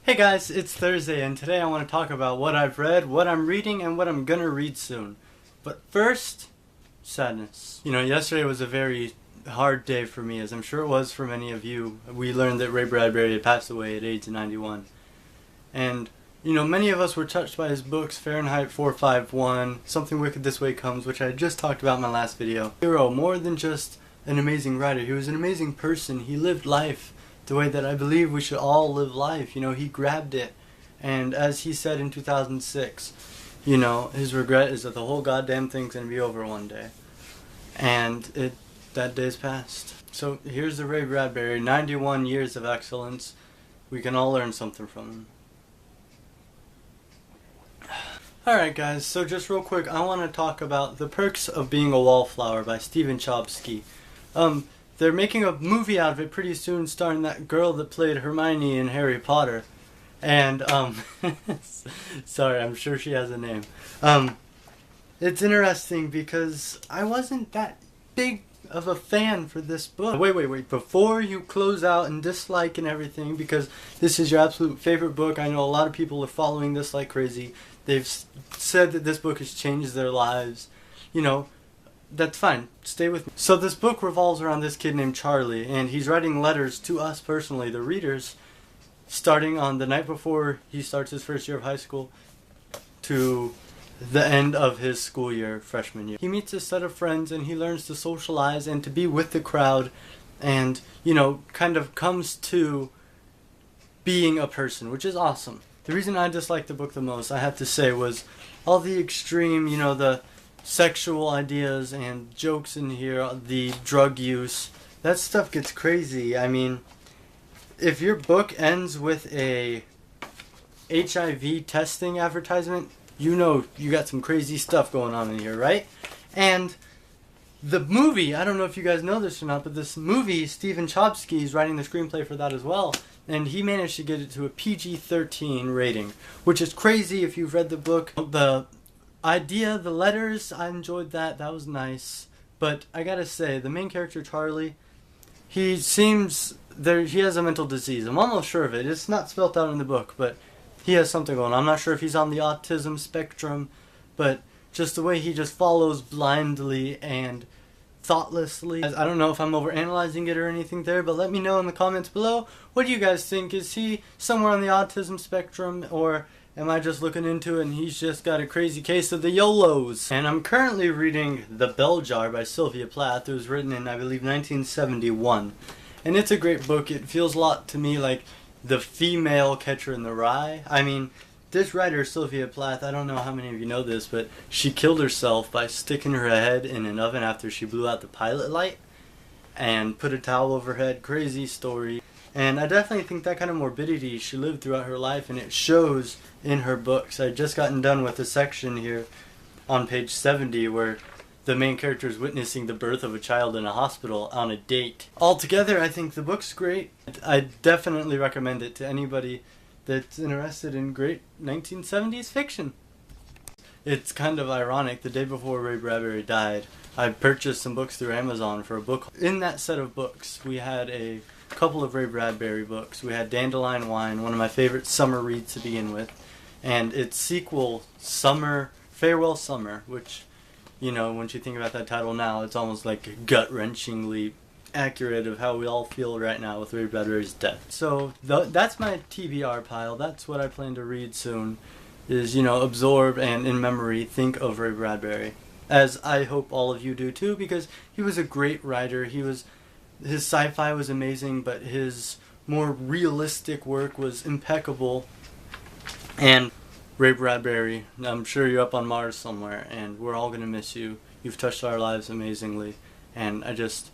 Hey guys, it's Thursday and today I want to talk about what I've read, what I'm reading, and what I'm gonna read soon. But first, sadness. You know, yesterday was a very hard day for me, as I'm sure it was for many of you. We learned that Ray Bradbury had passed away at age 91. And, you know, many of us were touched by his books, Fahrenheit 451, Something Wicked This Way Comes, which I just talked about in my last video. Hero, more than just an amazing writer, he was an amazing person. He lived life the way that I believe we should all live life. You know, he grabbed it, and as he said in 2006, you know, his regret is that the whole goddamn thing's gonna be over one day. And that day's passed. So here's the Ray Bradbury, 91 years of excellence. We can all learn something from him. Alright guys, so just real quick, I want to talk about The Perks of Being a Wallflower by Stephen Chbosky. They're making a movie out of it pretty soon, starring that girl that played Hermione in Harry Potter. And, sorry, I'm sure she has a name. It's interesting because I wasn't that big of a fan for this book. Wait, before you close out and dislike and everything, because this is your absolute favorite book, I know a lot of people are following this like crazy. They've said that this book has changed their lives. You know, that's fine. Stay with me. So this book revolves around this kid named Charlie, and he's writing letters to us personally, the readers, starting on the night before he starts his first year of high school to the end of his school year, freshman year. He meets a set of friends and he learns to socialize and to be with the crowd and, you know, kind of comes to being a person, which is awesome. The reason I disliked the book the most, I have to say, was all the extreme, you know, the sexual ideas and jokes in here, the drug use. That stuff gets crazy. I mean, if your book ends with a HIV testing advertisement, you know you got some crazy stuff going on in here, right? And the movie, I don't know if you guys know this or not, but this movie, Stephen Chbosky is writing the screenplay for that as well, and he managed to get it to a PG-13 rating, which is crazy if you've read the book. The idea, the letters, I enjoyed that. That was nice. But I gotta say, the main character, Charlie, he seems he has a mental disease. I'm almost sure of it. It's not spelled out in the book, but he has something going on. I'm not sure if he's on the autism spectrum, but just the way he just follows blindly and thoughtlessly. I don't know if I'm overanalyzing it or anything there, but let me know in the comments below. What do you guys think? Is he somewhere on the autism spectrum, or am I just looking into it and he's just got a crazy case of the YOLOs? And I'm currently reading The Bell Jar by Sylvia Plath. It was written in, I believe, 1971. And it's a great book. It feels a lot to me like the female Catcher in the Rye. I mean, this writer, Sylvia Plath, I don't know how many of you know this, but she killed herself by sticking her head in an oven after she blew out the pilot light and put a towel over her head. Crazy story. And I definitely think that kind of morbidity she lived throughout her life, and it shows in her books. I just gotten done with a section here on page 70 where the main character is witnessing the birth of a child in a hospital on a date. Altogether, I think the book's great. I definitely recommend it to anybody that's interested in great 1970s fiction. It's kind of ironic, the day before Ray Bradbury died, I purchased some books through Amazon for a book. In that set of books, we had a couple of Ray Bradbury books. We had Dandelion Wine, one of my favorite summer reads to begin with, and its sequel, Farewell Summer, which, you know, once you think about that title now, it's almost like gut-wrenchingly accurate of how we all feel right now with Ray Bradbury's death. So that's my TBR pile. That's what I plan to read soon, is, you know, absorb and in memory think of Ray Bradbury, as I hope all of you do too, because he was a great writer. His sci-fi was amazing, but his more realistic work was impeccable. And Ray Bradbury, I'm sure you're up on Mars somewhere, and we're all going to miss you. You've touched our lives amazingly, and I just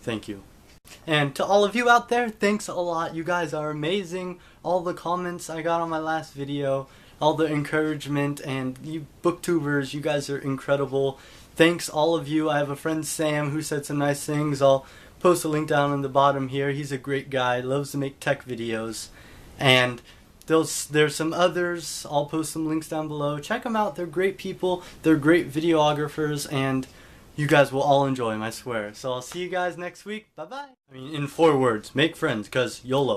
thank you. And to all of you out there, thanks a lot. You guys are amazing. All the comments I got on my last video, all the encouragement, and you booktubers, you guys are incredible. Thanks all of you. I have a friend Sam who said some nice things. I'll post a link down in the bottom here. He's a great guy, loves to make tech videos. And there's some others. I'll post some links down below. Check them out. They're great people. They're great videographers, and you guys will all enjoy them, I swear. So I'll see you guys next week. Bye-bye. I mean, in 4 words, make friends, because YOLO.